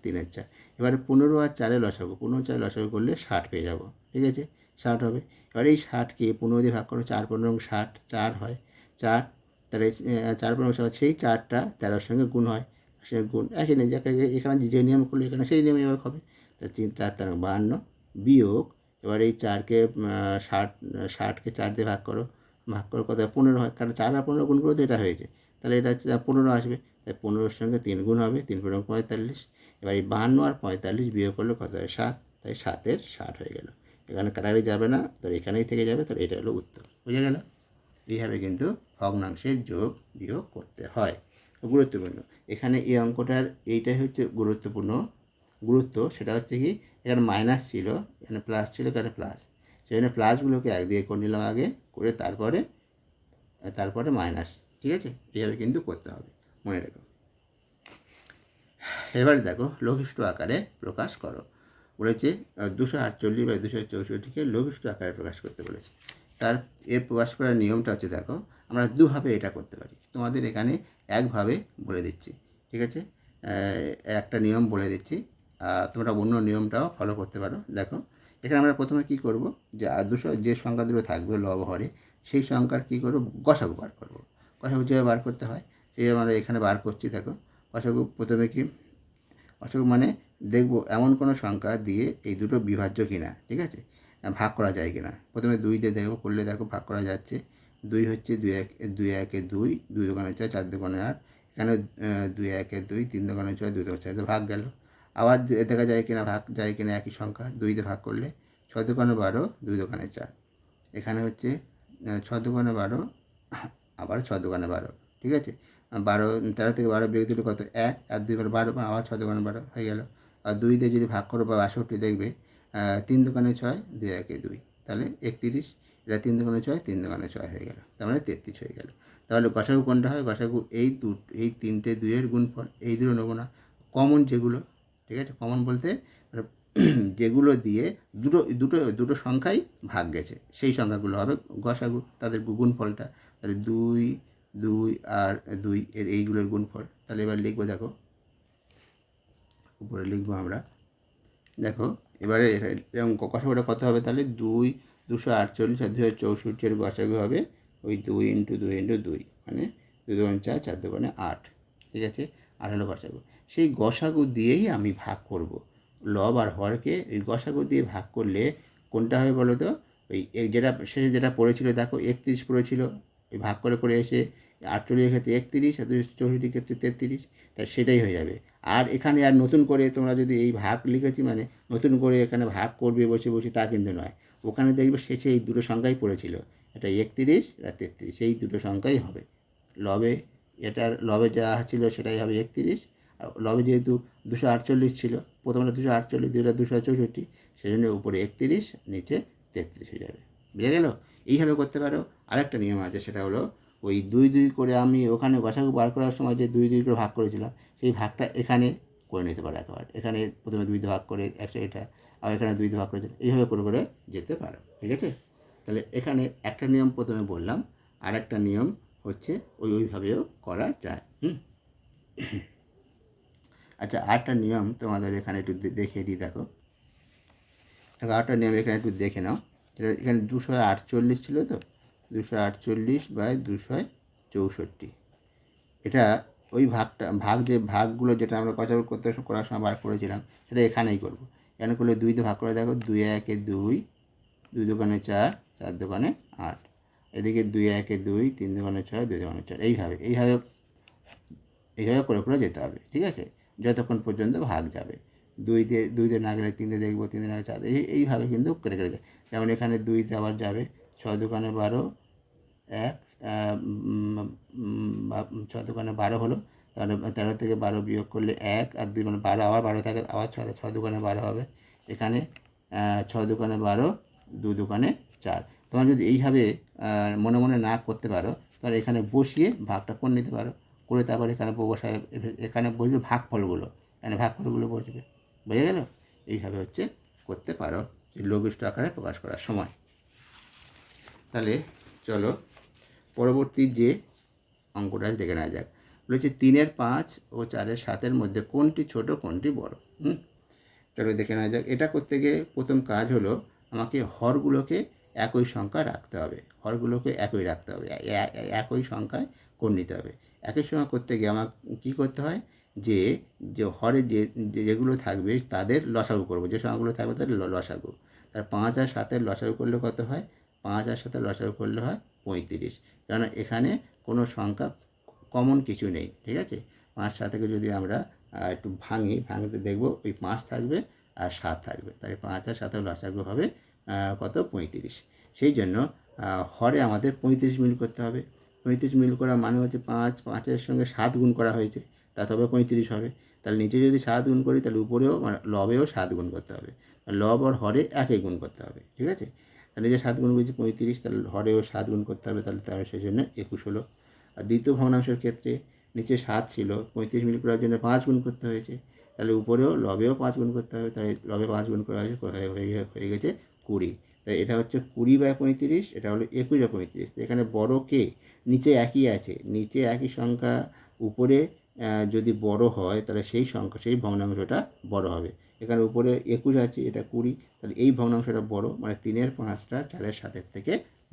Speaker 1: -3 4। এবারে 15 আর 4-এর লসাগু, 15 4 লসাগু করলে 60 পেয়ে যাব। ঠিক আছে, 60 হবে। এবার এই 60কে 15 দিয়ে ভাগ করো, 4 15 60, 4 হয় 4, তাহলে 4 15 60, সেই 4টা 13-এর সঙ্গে গুণ হয়, সে গুণ একই নেই, যাকে এখানে যে নিয়ম করলো এখানে সেই নিয়ম এবার হবে। তাহলে 3 4 13 52 বিয়োগ, এবার এই 4কে 60কে 4 দিয়ে ভাগ করো, কত 15 হয়, কারণ 4 আর 15 গুণ করে তো এটা হয়েছে, তাহলে এটা 15 আসবে। তাই 15-এর সঙ্গে 3 গুণ হবে, 3 15 45। এবার এই 52 আর 45 বিয়োগ করলে কত হয়? 7, তাই 7-এর 60 হয়ে গেল। এখানে কাটারি যাবে না, তো এখানেই থেকে যাবে, তাহলে এটা হলো উত্তর। বুঝে গেল? এইভাবে কিন্তু ভগ্নাংশের যোগ বিয়োগ করতে হয়। গুরুত্বপূর্ণ এখানে এই অঙ্কটার এইটাই হচ্ছে গুরুত্ব, সেটা হচ্ছে কি, এখানে মাইনাস ছিল, এখানে প্লাস ছিল, এখানে প্লাস, সেখানে প্লাসগুলোকে একদিকে করে নিলাম আগে, করে তারপরে মাইনাস। ঠিক আছে, এইভাবে কিন্তু করতে হবে, মনে রেখো। এবারে দেখো, লঘিষ্ঠ আকারে প্রকাশ করো বলেছে। 248/264কে লঘিষ্ঠ আকারে প্রকাশ করতে বলেছে। এর প্রকাশ করার নিয়মটা হচ্ছে, দেখো আমরা দুভাবে এটা করতে পারি, তোমাদের এখানে একভাবে বলে দিচ্ছি। ঠিক আছে, একটা নিয়ম বলে দিচ্ছি, আর তোমরা অন্য নিয়মটাও ফলো করতে পারো। দেখো, এখানে আমরা প্রথমে কী করব, যে সংখ্যা দুটো থাকবে লব হরে, সেই সংখ্যার কী করব? গসাগু বার করব। গসাগু যেভাবে বার করতে হয় সেই আমরা এখানে বার করছি। দেখো, গসাগু প্রথমে কি, গসাগু মানে দেখব এমন কোনো সংখ্যা দিয়ে এই দুটো বিভাজ্য কিনা, ঠিক আছে, ভাগ করা যায় কিনা। প্রথমে 2 দিয়ে দেখবো, করলে দেখো ভাগ করা যাচ্ছে। 2 হচ্ছে 2 1 2, 2 দোকানে 4, 4 দোকানে 8, এখানে 2 1 2, 3 দোকানে 6, 2 দোকানে 4, ভাগ গেল। আবার দেখা যায় কিনা, ভাগ যায় কিনা একই সংখ্যা, 2 দিয়ে ভাগ করলে 6 দোকানে 12, 2 দোকানে 4, এখানে হচ্ছে 6 দোকানে 12, আবার 6 দোকানে 12। ঠিক আছে, 12 13 থেকে 12 বিয়োগ দিলে কত? 1 আর 2 বার 12, আবার 6 দোকানে 12 হয়ে গেল। আর 2 দিয়ে যদি ভাগ করো বা 62 দেখবে, 3 দোকানে 6, 2 1 2, তাহলে 31। এটা 3 দোকানে 6, 3 দোকানে 6 হয়ে গেল, তার মানে 33 হয়ে গেল। তাহলে গসাগু কোনটা হয়? গসাগু এই 3টে 2-এর গুণফল, এই দুটো নেবো না, কমন যেগুলো। ঠিক আছে, কমন বলতে যেগুলো দিয়ে দুটো সংখ্যাই ভাগ গেছে, সেই সংখ্যাগুলো হবে গসাগু, তাদের গুণফলটা। তাহলে 2 2 আর 2 এইগুলোর গুণফল। তাহলে এবার লিখবো, দেখো উপরে লিখবো আমরা। দেখো এবারে গসাগুটা কত হবে? তাহলে 248 আর 264-এর গসাগু হবে ওই 2 × 2 × 2, মানে 2 দোকানে 4, 4 দোকানে 8। ঠিক আছে, 8 হলো গসাগু। সেই গসাগু দিয়েই আমি ভাগ করব। লব আর হরকে ওই গসাগু দিয়ে ভাগ করলে কোনটা হবে বলো তো? ওই শেষে যেটা পড়েছিল, দেখো 31 পড়েছিল, ওই ভাগ করে এসে 48-এর ক্ষেত্রে 31 আর 264-এর ক্ষেত্রে 33, তাই সেটাই হয়ে যাবে। আর এখানে আর নতুন করে তোমরা যদি এই ভাগ লিখেছি মানে নতুন করে এখানে ভাগ করবে বসে বসে, তা কিন্তু নয়। ওখানে দেখবে শেষে এই দুটো সংখ্যাই পড়েছিল, এটা 31 আর 33, সেই দুটো সংখ্যাই হবে লবে। এটার লবে যা ছিল সেটাই হবে 31, আর লবে যেহেতু 248 ছিল, প্রথমটা 248, দুইটা 264, সেই জন্য উপরে 31, নিচে 33 হয়ে যাবে। বুঝে গেল? এইভাবে করতে পারো। আরেকটা নিয়ম আছে, সেটা হলো ওই 2 2 করে আমি ওখানে গসাগু বার করার সময় যে 2 2 করে ভাগ করেছিলাম, সেই ভাগটা এখানে করে নিতে পারো একেবারে। এখানে প্রথমে 2 দিয়ে ভাগ করে এটা, আর এখানে 2 দিয়ে ভাগ করে এইভাবে করে যেতে পারো। ঠিক আছে, তাহলে এখানে একটা নিয়ম প্রথমে বললাম, আর একটা নিয়ম হচ্ছে ওইভাবেও করা যায়। আচ্ছা, আরেকটা নিয়ম তোমাদের এখানে একটু দেখিয়ে দিই। দেখো, আরেকটা নিয়ম এখানে একটু দেখে নাও। এখানে 248 ছিল, তো 248/264, এটা ওই ভাগগুলো যেটা আমরা গসাগু করার সময় বার করেছিলাম, সেটা এখানেই করবো। এখানে করলে 2 দিয়ে ভাগ করে, দেখো 2 1 2, 2 দোকানে 4, 4 দোকানে 8, এদিকে 2 1 2, 3 দোকানে 6, 2 দোকানে 4, এইভাবে করে যেতে হবে। ঠিক আছে, যতক্ষণ পর্যন্ত ভাগ যাবে। দুই দিয়ে না গেলে 3 দিয়ে দেখবো, 3 দিয়ে না গেলে 4, এইভাবে কিন্তু কেটে কেটে যায়। যেমন এখানে 2 তে আবার যাবে, 6 দুগুণে 12, 1, 6 দুগুণে 12 হলো, তাহলে 13 থেকে 12 বিয়োগ করলে 1 আর 2 মানে 12, আবার 12 থাকে, আবার 6 দুগুণে 12 হবে। এখানে 6 দুগুণে 12, 2 দুগুণে 4। তোমরা যদি এইভাবে মনে মনে না করতে পারো, তাহলে এখানে বসিয়ে ভাগটা করে নিতে পারো, করে তারপর এখানে বসায়, এখানে বসবে ভাগফলগুলো, এখানে ভাগফলগুলো বসবে। বোঝা গেল? এইভাবে হচ্ছে করতে পারো লঘিষ্ঠ আকারে প্রকাশ করার সময়। তাহলে চলো পরবর্তী যে অঙ্কটা দেখে নেওয়া যাক। বলেছে 3-এর 5 ও 4-এর 7-এর মধ্যে কোনটি ছোট কোনটি বড়। চলো দেখে নেওয়া যাক। এটা করতে গিয়ে প্রথম কাজ হলো আমাকে হরগুলোকে একই সংখ্যা রাখতে হবে, হরগুলোকে একই রাখতে হবে, একই সংখ্যায় করে নিতে হবে। একই সংখ্যা করতে গিয়ে আমার কী করতে হয়, যে হরে যেগুলো থাকবে তাদের লসাগু করব, যে সংখ্যাগুলো থাকবে তাদের লসাগু। তার 5 আর 7-এর লসাগু করলে কত হয়? 5 আর 7-এর লসাগু করলে হয় 35, কারণ এখানে কোনো সংখ্যা কমন কিছু নেই। ঠিক আছে, 5 7-কে যদি আমরা একটু ভাঙতে দেখবো, ওই 5 থাকবে আর 7 থাকবে, তাই 5 আর 7-এর লসাগু হবে কত? 35। সেই জন্য হরে আমাদের 35 মিল করতে হবে। 35 মিল করা মানে হচ্ছে 5-5-এর সঙ্গে 7 গুণ করা হয়েছে, তা তবে 35 হবে। তাহলে নিচে যদি 7 গুণ করি, তাহলে উপরেও মানে লবেও 7 গুণ করতে হবে, লব আর হরে একই গুণ করতে হবে। ঠিক আছে, তাহলে যে 7 গুণ করেছি 35, তাহলে হরেও 7 গুণ করতে হবে, তাহলে সেই জন্য 21 হলো। আর দ্বিতীয় ভগ্নাংশের ক্ষেত্রে নিচে 7 ছিল, 35 মিল করার জন্য 5 গুণ করতে হয়েছে, তাহলে উপরেও লবেও 5 গুণ করতে হবে, তাহলে লবে 5 গুণ করা হয়েছে, হয়ে গেছে 20। তাই এটা হচ্ছে 20/35, এটা হলো 21/35। তো এখানে বড় কে? নিচে একই আছে, নিচে একই সংখ্যা, উপরে যদি বড় হয় তাহলে সেই ভগ্নাংশটা বড় হবে। এখানে উপরে 21 আছে, এটা 20, তাহলে এই ভগ্নাংশটা বড়, মানে 3-এর 5টা 4-এর 7-এর থেকে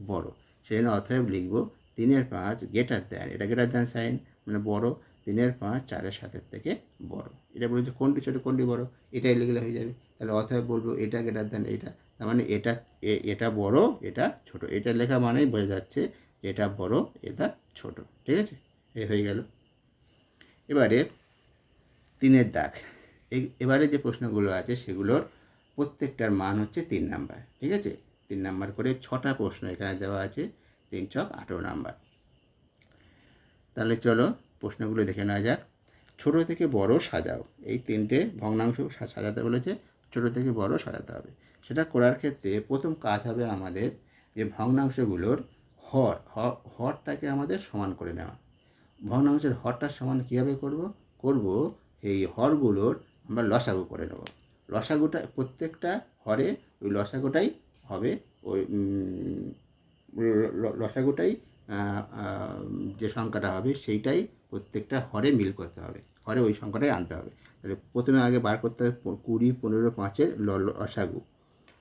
Speaker 1: বড়। সেই জন্য অতএব লিখব 3-এর 5 গ্রেটার দ্যান, এটা গ্রেটার দ্যান সাইন মানে বড়, 3-এর 5 4-এর 7-এর থেকে বড়। এটা বলছে কোনটি ছোটো কোনটি বড়, এটাই লিখলে হয়ে যাবে। তাহলে অতএব বলবো এটা গ্রেটার দ্যান এটা, তার মানে এটা বড় এটা ছোট, এটা লেখা মানেই বোঝা যাচ্ছে এটা বড় এটা ছোট। ঠিক আছে, এই হয়ে গেল। এবারে 3-এর দাগ। এবারে যে প্রশ্নগুলো আছে সেগুলোর প্রত্যেকটার মান হচ্ছে 3 নাম্বার। ঠিক আছে, 3 নাম্বার করে 6টা প্রশ্ন এখানে দেওয়া আছে, 3 ছক 18 নাম্বার। তাহলে চলো প্রশ্নগুলো দেখে নেওয়া যাক। ছোট থেকে বড় সাজাও, এই 3টে ভগ্নাংশ সাজাতে বলেছে, ছোট থেকে বড় সাজাতে হবে। সেটা করার ক্ষেত্রে প্রথম কাজ হবে আমাদের যে ভগ্নাংশগুলোর হরটাকে আমাদের সমান করে নেওয়া। ভগ্নাংশের হরটার সমান কীভাবে করব? এই হরগুলোর আমরা লসাগু করে নেব। লসাগুটা প্রত্যেকটা হরে ওই লসাগুটাই হবে, ওই লসাগুটাই যে সংখ্যাটা হবে সেইটাই প্রত্যেকটা হরে মিল করতে হবে, হরে ওই সংখ্যাটাই আনতে হবে। তাহলে প্রথমে আগে বার করতে হবে 20, 15, 5-এর লসাগু।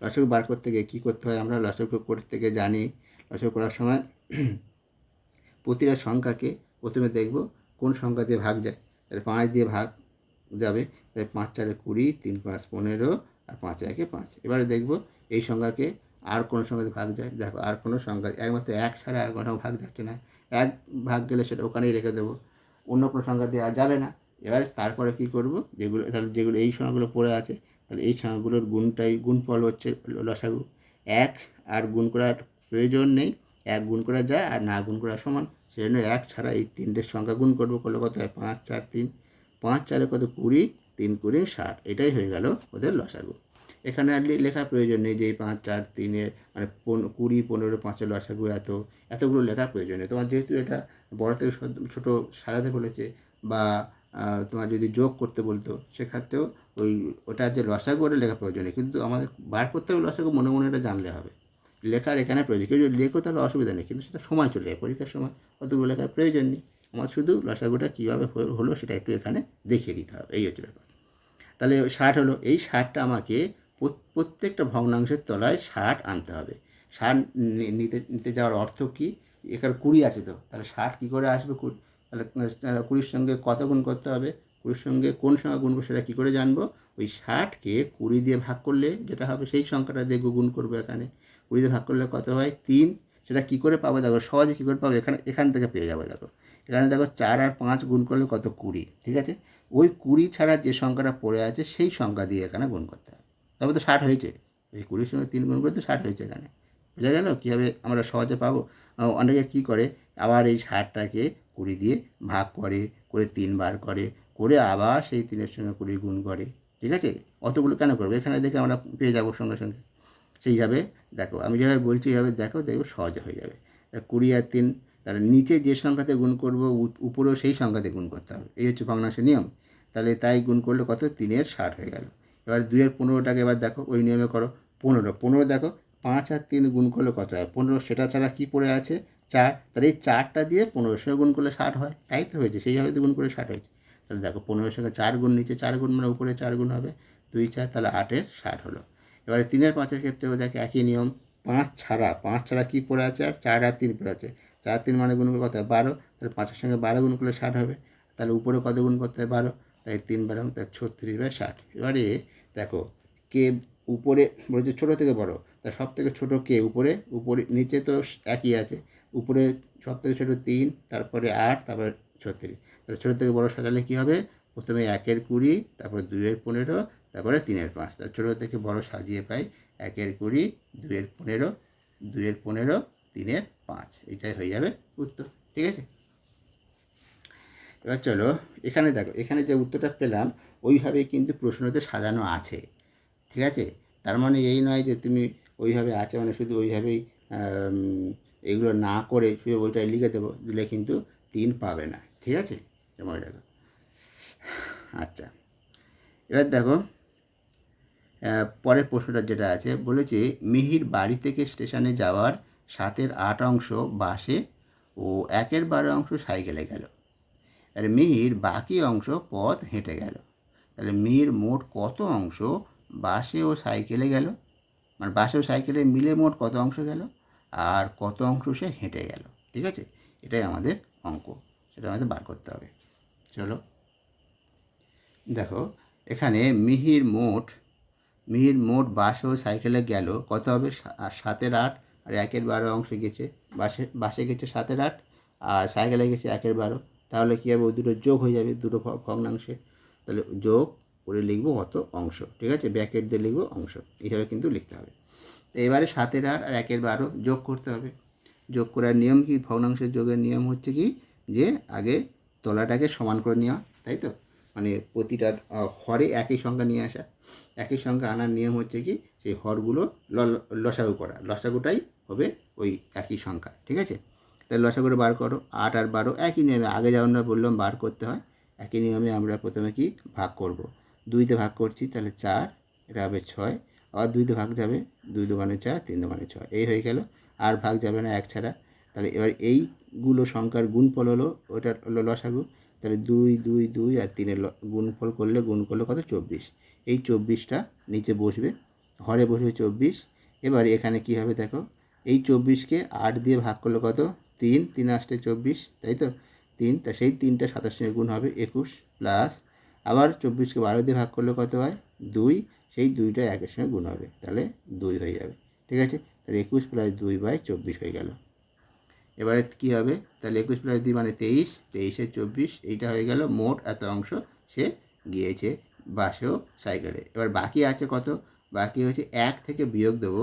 Speaker 1: লসাগু বার করতে গিয়ে কী করতে হয়? আমরা লসাগু করতে গিয়ে জানি, লসাগু করার সময় প্রতিটা সংখ্যাকে প্রথমে দেখব কোন সংখ্যা দিয়ে ভাগ যায়। তাহলে 5 দিয়ে ভাগ যাবে, তাহলে 5 4-এ 20, 3 5 15 আর 5 1-এ 5। এবারে দেখব এই সংখ্যাকে আর কোনো সংখ্যাতে ভাগ যায়। দেখো আর কোনো সংখ্যা একমাত্র 1 ছাড়া আর কোনো ভাগ যাচ্ছে না, 1 ভাগ গেলে সেটা ওখানেই রেখে দেবো, অন্য কোনো সংখ্যা দিয়ে আর যাবে না। এবার তারপরে কী করব? যেগুলো এই সংখ্যাগুলো পড়ে আছে, তাহলে এই সংখ্যাগুলোর গুণফল হচ্ছে লসাগু। 1 আর গুণ করার প্রয়োজন নেই, 1 গুণ করা যায় আর না গুণ করা সমান, সেই জন্য 1 ছাড়া এই 3টের সংখ্যা গুণ করবো, করলে কত হয়? 5 4 3, 5 4-এ কত? 20, 3 20 60, এটাই হয়ে গেল ওদের লসাগু। এখানে আর লেখার প্রয়োজন নেই যে এই 5 4 3-এর মানে 20 15 5-এর লসাগু এতগুলো লেখার প্রয়োজন নেই। তোমার যেহেতু এটা বড় থেকে ছোটো সাজাতে বলেছে, বা তোমার যদি যোগ করতে বলতো সেক্ষেত্রেও ওটা যে লসাগু ওটা লেখার প্রয়োজন নেই, কিন্তু আমাদের বার করতে হবে লসাগু, মনে মনে এটা জানলে হবে। লেখার এখানে প্রয়োজন, কেউ যদি লেখো তাহলে অসুবিধা নেই, কিন্তু সেটা সময় চলে যায়, পরীক্ষার সময় অতগুলো লেখার প্রয়োজন নেই। আমার শুধু লসাগুটা কীভাবে হলো সেটা একটু এখানে দেখিয়ে দিতে হবে, এই হচ্ছে ব্যাপার। তাহলে 60 হলো, এই 60টা আমাকে প্রত্যেকটা ভগ্নাংশের তলায় 60 আনতে হবে। 60 নিতে যাওয়ার অর্থ কী? এখানে 20 আছে, তো তাহলে 60 কী করে আসবে? তাহলে 20-র সঙ্গে কত গুণ করতে হবে? 20-র সঙ্গে কোন সংখ্যা গুণ করবো সেটা কী করে জানবো? ওই 60কে 20 দিয়ে ভাগ করলে যেটা হবে সেই সংখ্যাটা দিয়ে গুণ করবো। এখানে 20 দিয়ে ভাগ করলে কত হয়? 3। সেটা কী করে পাবো? দেখো সহজে কী করে পাবো, এখান থেকে পেয়ে যাবো। দেখো এখানে দেখো 4 আর 5 গুণ করলে কত 20, ঠিক আছে। ওই 20 ছাড়া যে সংখ্যাটা পড়ে আছে সেই সংখ্যা দিয়ে এখানে গুণ করতে হবে, তবে তো 60 হয়েছে। ওই 20-র সঙ্গে 3 গুণ করে তো 60 হয়েছে এখানে। বোঝা গেল কীভাবে আমরা সহজে পাবো। অনেকে কী করে, আবার এই 60টাকে 20 দিয়ে ভাগ করে 3 বার করে আবার সেই 3-এর সঙ্গে 20 গুণ করে, ঠিক আছে। অতগুলো কেন করবো, এখানে দেখে আমরা পেয়ে যাবো সঙ্গে সঙ্গে। সেইভাবে দেখো, আমি যেভাবে বলছি এইভাবে দেখো, দেখবে সহজে হয়ে যাবে। 20 আর 3, তাহলে নিচে যে সংখ্যাতে গুণ করবো উপরেও সেই সংখ্যাতে গুণ করতে হবে, এই হচ্ছে ভগ্নাংশের নিয়ম। তাহলে তাই গুণ করলে কত, 3-এর 60 হয়ে গেল। এবার 2-এর 15টাকে এবার দেখো ওই নিয়মে করো। 15 দেখো 5 আর 3 গুণ করলে কত হয় 15, সেটা ছাড়া কী পড়ে আছে 4, তাহলে এই 4টা দিয়ে 15-এর সঙ্গে গুণ করলে 60 হয়, তাই তো হয়েছে, সেইভাবে তো গুণ করে 60 হয়েছে। তাহলে দেখো 15-এর সঙ্গে 4 গুণ, নিচে 4 গুণ মানে উপরে 4 গুণ হবে, 2 4, তাহলে 8-এর 60 হলো। এবারে 3 আর 5-এর ক্ষেত্রেও দেখো একই নিয়ম, 5 ছাড়া কী পড়ে আছে, আর 4 আর 3 পড়ে আছে। 4 3 মানে গুণ করলে কত হয় 12, তাহলে 5-এর সঙ্গে 12 গুণ করলে 60 হবে। তাহলে উপরে কত গুণ করতে হয় 12, তাই 3 12 তার 36/60। এবারে দেখো কে উপরে বলেছে ছোটো থেকে বড়, তা সব থেকে ছোটো কে, উপরে নিচে তো একই আছে, উপরে সব থেকে ছোটো 3, তারপরে 8, তারপরে 36। তাহলে ছোটো থেকে বড় সাজালে কী হবে, প্রথমে 1-এর 20, তারপরে 2-এর 15, তারপরে 3-এর 5। তাহলে ছোটো থেকে বড় সাজিয়ে পাই 1-এর 20, 2-এর 15, 2-এর 15, 3-এর 5, এইটাই হয়ে যাবে উত্তর, ঠিক আছে। এবার চলো এখানে দেখো, এখানে যে উত্তরটা পেলাম ওইভাবেই কিন্তু প্রশ্নতে সাজানো আছে, ঠিক আছে। তার মানে এই নয় যে তুমি ওইভাবে আছে মানে শুধু ওইভাবেই এগুলো না করে শুধু ওইটাই লিখে দেবো, দিলে কিন্তু 3 পাবে না, ঠিক আছে, মনে রাখো। আচ্ছা, এবার দেখো পরের প্রশ্নটা যেটা আছে, বলেছে মিহির বাড়ি থেকে স্টেশনে যাওয়ার 7-এর 8 অংশ বাসে ও 1-এর 12 অংশ সাইকেলে গেল। আর মিহির বাকি অংশ পথ হেঁটে গেল। তাহলে মিহির মোট কত অংশ বাসে ও সাইকেলে গেল, মানে বাসে ও সাইকেলে মিলে মোট কত অংশ গেল, আর কত অংশ সে হেঁটে গেল, ঠিক আছে। এটাই আমাদের অঙ্ক, সেটা আমাদের বার করতে হবে। চলো দেখো এখানে মিহির মোট বাসে ও সাইকেলে গেল কত হবে, 7-এর 8 আর 1-এর 12 অংশ গেছে। বাসে গেছে 7-এর 8 আর সাইকেলে গেছে 1-এর 12, তাহলে কী হবে, ওই দুটো যোগ হয়ে যাবে, দুটো ভগ্নাংশে। তাহলে যোগ করে লিখবো কত অংশ, ঠিক আছে, ব্র্যাকেট দিয়ে লিখবো অংশ, এইভাবে কিন্তু লিখতে হবে। তো এবারে 7-এর 8 আর 1-এর 12 যোগ করতে হবে। যোগ করার নিয়ম কি, ভগ্নাংশের যোগের নিয়ম হচ্ছে কি, যে আগে তলাটাকে সমান করে নেওয়া, তাই তো, মানে প্রতিটা হরে একই সংখ্যা নিয়ে আসা। একই সংখ্যা আনার নিয়ম হচ্ছে কি, সেই হরগুলো লসাগু করা, লসাগুটাই হবে ওই একই সংখ্যা, ঠিক আছে। তাহলে লসাগুটা বার করো, 8 আর 12 একই নিয়মে, আগে যেমন আমরা বললাম বার করতে হয়, একই নিয়মে আমরা প্রথমে কি ভাগ করব, 2তে ভাগ করছি, তাহলে 4, এটা হবে 6, আবার 2তে ভাগ যাবে, 2 দুগুণে 4, 3 দুগুণে 6, এই হয়ে গেল। আর ভাগ যাবে না 1 ছাড়া। তাহলে এবার এইগুলো সংখ্যার গুণফল হলো, ওটা হলো লসাগু। তাহলে 2 2 2 আর 3-এর গুণফল গুণ করলে কত 24। এই 24টা নিচে বসবে, হরে বসবে 24। এবার এখানে কী হবে দেখো, এই 24কে 8 দিয়ে ভাগ করলে কত, 3, 3 আসতে 24, তাই তো 3, তা সেই 3টা 27 সঙ্গে গুণ হবে 21, প্লাস আবার 24কে 12 দিয়ে ভাগ করলে কত হয় 2, সেই 2টা 1-এর সঙ্গে গুণ হবে, তাহলে 2 হয়ে যাবে, ঠিক আছে। তাহলে 21 + 2/24 হয়ে গেল। এবারে কী হবে, তাহলে 21 + 2 মানে 23, 23-এর 24, এইটা হয়ে গেল মোট এত অংশ সে গিয়েছে বাসেও সাইকেলে। এবার বাকি আছে কত, বাকি হচ্ছে 1 থেকে বিয়োগ দেবো,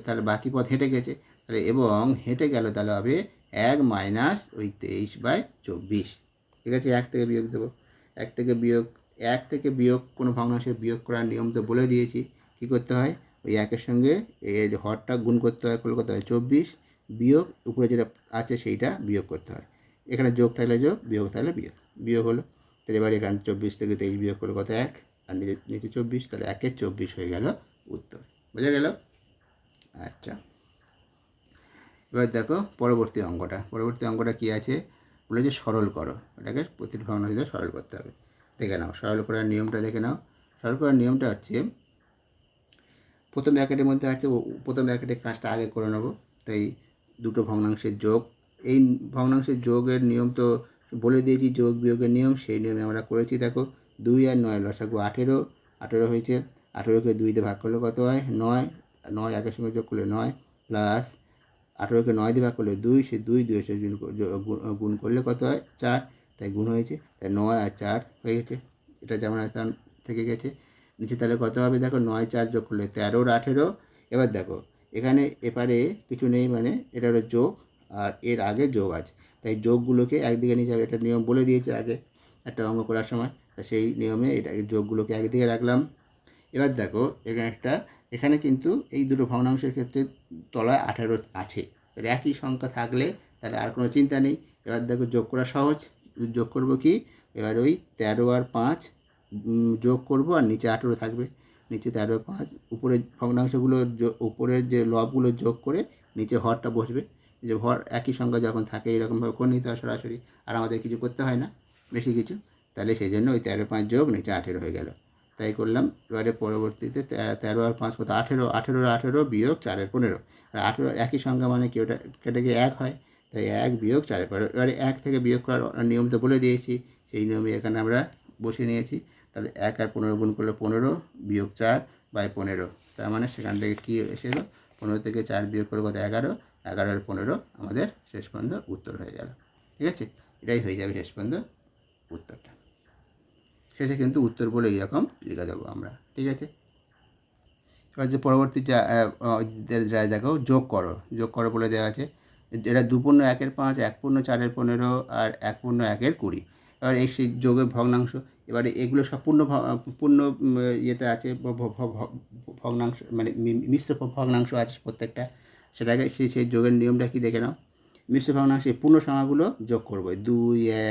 Speaker 1: তাহলে বাকি পথ হেঁটে গেছে, তাহলে এবং হেঁটে গেল, তাহলে হবে 1 মাইনাস ওই 23/24, ঠিক আছে। 1 থেকে বিয়োগ দেবো, 1 থেকে বিয়োগ কোনো ভগ্নাংশের বিয়োগ করার নিয়ম তো বলে দিয়েছি, কী করতে হয়, ওই 1-এর সঙ্গে এই হরটা গুণ করতে হয়, করলে কত হয় 24, বিয়োগ উপরে যেটা আছে সেইটা বিয়োগ করতে হয়। এখানে যোগ থাকলে যোগ, বিয়োগ থাকলে বিয়োগ হলো। তাহলে এবার এখানে 24 থেকে 23 বিয়োগ করলে কত 1, আর নিচে 24, তাহলে 1-এর 24 হয়ে গেল উত্তর, বোঝা গেল। আচ্ছা, এবার দেখো পরবর্তী অঙ্কটা কী আছে, বলেছে সরল করো, এটাকে প্রতিটি ভগ্নাংশ সরল করতে হবে। দেখে নাও সরল করার নিয়মটা, দেখে নাও সরল করার নিয়মটা হচ্ছে, প্রথম ব্র্যাকেটের মধ্যে আছে, প্রথম ব্র্যাকেটের কাজটা আগে করে নেবো। তাই দুটো ভগ্নাংশের যোগ, এই ভগ্নাংশের যোগের নিয়ম তো বলে দিয়েছি, যোগ বিয়োগের নিয়ম, সেই নিয়মে আমরা করেছি। দেখো 2 আর 9 লসাগু 18 হয়েছে, 18কে 2 দিয়ে ভাগ করলে কত হয় 9, 9 1-এর সঙ্গে যোগ করলে 9, প্লাস 18কে 9 দিয়ে ভাগ করলে 2, সেই 2 2 এসে গুণ করলে কত হয় 4, তাই গুণ হয়েছে, তাই 9 আর 4 হয়ে গেছে। এটা যেমন আছে তেমন থেকে গেছে। নিচে তাহলে কত হবে দেখো, 9 4 যোগ করলে 13 আর 18। এবার দেখো এখানে এপারে কিছু নেই, মানে এটা হলো যোগ আর এর আগে যোগ আছে, তাই যোগগুলোকে একদিকে নিয়ে যাবে। এটা নিয়ম বলে দিয়েছে আগে একটা অঙ্ক করার সময়, তা সেই নিয়মে এটা যোগগুলোকে একদিকে রাখলাম। এবার দেখো এখানে কিন্তু এই দুটো ভগ্নাংশের ক্ষেত্রে তলায় 18 আছে, তাহলে একই সংখ্যা থাকলে তাহলে আর কোনো চিন্তা নেই। এবার দেখো যোগ করা সহজ। যোগ করব কি, এবার ওই 13 আর 5 যোগ করব, আর নিচে 18 থাকবে। নিচে 13 আর 5 উপরের ভগ্নাংশগুলো, উপরের যে লবগুলো যোগ করে নিচে হরটা বসবে। যে হর একই সংখ্যা যখন থাকে এরকমভাবে করে নিতে হয় সরাসরি, আর আমাদের কিছু করতে হয় না বেশি কিছু। তাহলে সেই জন্য ওই 13 5 যোগ নিচে 18 হয়ে গেল, তাই করলাম। এবারে পরবর্তীতে 13 আর 5 কত, 18, 18 18 বিয়োগ 4 এর 15, আর 18 একই সংখ্যা মানে কি, ওটা কেটে গিয়ে 1 হয়, তাই 1 বিয়োগ 4 এর 15। এবারে 1 থেকে বিয়োগ করার নিয়ম তো বলে দিয়েছি, সেই নিয়মে এখানে আমরা বসিয়ে নিয়েছি। তাহলে 1 আর 15 গুণ করলে 15 বিয়োগ 4 বাই 15, তার মানে সেখান থেকে কী এসেছিলো, 15 থেকে 4 বিয়োগ করে কত 11, 11 আর 15 আমাদের শেষ পর্যন্ত উত্তর হয়ে গেল। ঠিক আছে, এটাই হয়ে যাবে শেষ পর্যন্ত উত্তরটা। শেষে কিন্তু উত্তর বলে এরকম লিখে দেবো আমরা। ঠিক আছে, এবার যে পরবর্তী দেখো যোগ করো বলে দেওয়া আছে। এটা 2 পূর্ণ 1 এর 5, 1 পূর্ণ 4 এর 15 আর 1 পূর্ণ 1 এর 20। এবার এই সেই যোগের ভগ্নাংশ, এবারে এগুলো সব পূর্ণ ইয়েতে আছে, ভগ্নাংশ মানে মিশ্র ভগ্নাংশ আছে প্রত্যেকটা। সেটাকে সেই যোগের নিয়মটা কি দেখে নাও। মিশ্র ভগ্নাংশে পূর্ণ সংখ্যাগুলো যোগ করবো, 2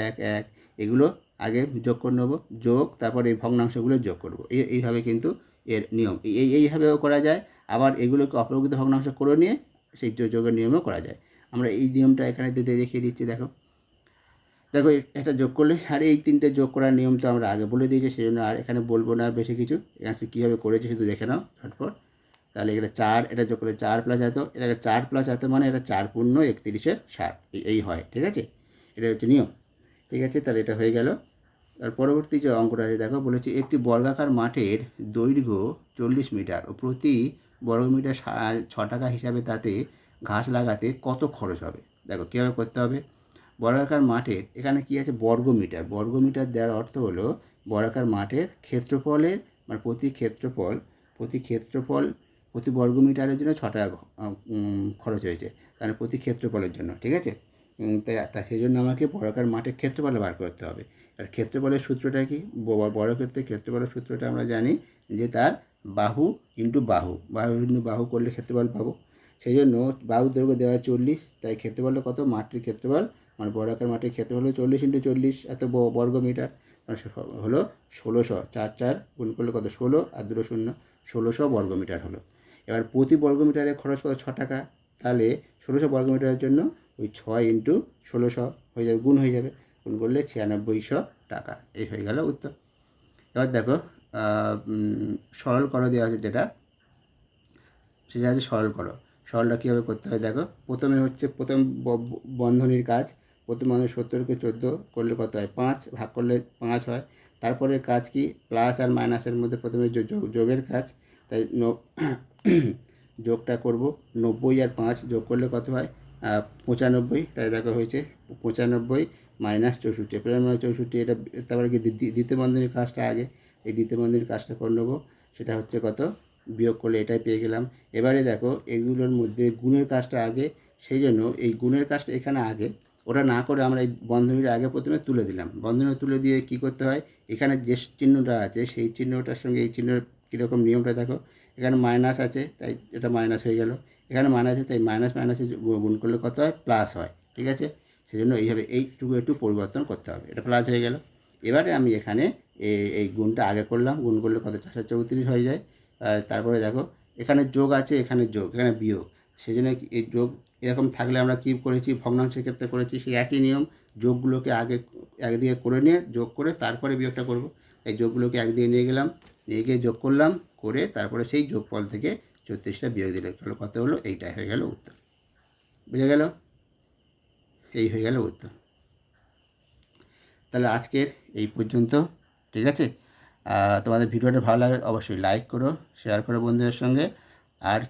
Speaker 1: 1 1 এগুলো আগে যোগ করে নেবো, যোগ তারপর এই ভগ্নাংশগুলো যোগ করবো। এইভাবে কিন্তু এর নিয়ম, এইভাবেও করা যায়। আবার এগুলোকে অপ্রকৃত ভগ্নাংশ করে নিয়ে সেই যোগের নিয়মও করা যায়। আমরা এই নিয়মটা এখানে দেখিয়ে দিচ্ছি। দেখো এটা যোগ করলে, আর এই 3টে যোগ করার নিয়ম তো আমরা আগে বলে দিয়েছি, সেই জন্য আর এখানে বলবো না বেশি কিছু। এখানে কীভাবে করেছি শুধু দেখে নাও ঝটপট। তাহলে এটা 4, এটা যোগ করলে 4 প্লাস এত, এটাকে 4 প্লাস এত মানে এটা 4 পূর্ণ 31 60 এই হয়। ঠিক আছে, এটা হচ্ছে নিয়ম। ঠিক আছে, তাহলে এটা হয়ে গেল। আর পরবর্তী যে অঙ্কটা আছে দেখো, বলেছি একটি বর্গাকার মাঠের দৈর্ঘ্য 40 মিটার ও প্রতি বর্গমিটার 6 টাকা হিসাবে তাতে ঘাস লাগাতে কত খরচ হবে। দেখো কীভাবে করতে হবে। বর্গাকার মাঠের এখানে কি আছে, বর্গমিটার দেওয়ার অর্থ হলো বর্গাকার মাঠের ক্ষেত্রফলের, মানে প্রতি বর্গমিটারের জন্য 6 টাকা খরচ হয়েছে, কারণ প্রতি ক্ষেত্রফলের জন্য। ঠিক আছে, তাই সেই জন্য আমাকে বর্গাকার মাঠের ক্ষেত্রফল বার করতে হবে। আর ক্ষেত্রফলের সূত্রটা কি, বর্গক্ষেত্রের ক্ষেত্রফলের সূত্রটা আমরা জানি যে তার বাহু ইন্টু বাহু করলে ক্ষেত্রফল পাবো। সেই জন্য বাহুর দৈর্ঘ্য দেওয়া 40, তাই ক্ষেত্রফলটা কত, মাঠটির ক্ষেত্রফল মানে বর্গাকার মাঠের ক্ষেত্রফল হলো 40 × 40 এত বর্গমিটার, মানে হলো 1600। 4 4 গুণ করলে কত, 16 আর 2 0, 1600 বর্গমিটার হলো। এবার প্রতি বর্গমিটারে খরচ কত, 6 টাকা। তাহলে 1600 বর্গমিটারের জন্য ওই 6 × 1600 হয়ে যাবে, গুণ হয়ে যাবে, গুণ করলে 9600 টাকা। এই হয়ে গেল উত্তর। এবার দেখো সরল করো দেওয়া আছে, যেটা সেটা আছে সরল করো। সরলটা কীভাবে করতে হয় দেখো, প্রথমে হচ্ছে প্রথম বন্ধনীর কাজ। প্রথম বন্ধনী 70কে 14 করলে কত হয়, 5 ভাগ করলে 5 হয়। তারপরে কাজ কি, প্লাস আর মাইনাসের মধ্যে প্রথমে যোগের কাজ, তাই যোগটা করব। 90 আর 5 যোগ করলে কত হয়, 95। তাই দেখো হয়েছে 95 মাইনাস 64, -64। এটা তারপরে কি দ্বিতীয় বন্ধনীর কাজটা আগে, এই দ্বিতীয় বন্ধনীর কাজটা করে নেবো, সেটা হচ্ছে কত, বিয়োগ করলে এটাই পেয়ে গেলাম। এবারে দেখো এগুলোর মধ্যে গুণের কাজটা আগে, সেই জন্য এই গুণের কাজটা এখানে আগে, ওটা না করে আমরা এই বন্ধনীর আগে প্রথমে তুলে দিলাম। বন্ধনী তুলে দিয়ে কি করতে হয়, এখানে যে চিহ্নটা আছে সেই চিহ্নটার সঙ্গে এই চিহ্নের কীরকম নিয়মটা দেখো, এখানে মাইনাস আছে তাই এটা মাইনাস হয়ে গেল, এখানে মাইনাস আছে তাই মাইনাসে গুণ করলে কত হয়, প্লাস হয়। ঠিক আছে, সেই জন্য এইভাবে এইটুকু একটু পরিবর্তন করতে হবে, এটা প্লাস হয়ে গেল। এবারে আমি এখানে এই গুণটা আগে করলাম, গুণ করলে কত, 434 হয়ে যায়। আর তারপরে দেখো এখানে যোগ আছে, এখানে বিয়োগ, সেই জন্য এই যোগ এরকম থাকলে আমরা কী করেছি, ভগ্নাংশের ক্ষেত্রে করেছি সেই একই নিয়ম। যোগগুলোকে আগে একদিকে করে নিয়ে যোগ করে তারপরে বিয়োগটা করব। এই যোগগুলোকে একদিকে নিয়ে গেলাম, নিয়ে গিয়ে যোগ করলাম, করে তারপরে সেই যোগফল থেকে 34টা বিয়োগ দিলে কত হলো, এইটাই হয়ে গেল উত্তর। বুঝে গেল, এই হয়ে গেল উত্তর। তাহলে আজকের এই পর্যন্ত। ঠিক আছে, তোমাদের ভিডিওটা ভালো লাগে অবশ্যই লাইক করো, শেয়ার করো বন্ধুদের সঙ্গে, আর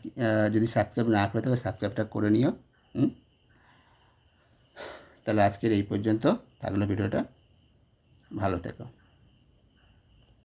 Speaker 1: যদি সাবস্ক্রাইব না করে থাকো সাবস্ক্রাইবটা করে নিও। তাহলে আজকের এই পর্যন্ত থাকলো ভিডিওটা। ভালো থেকো।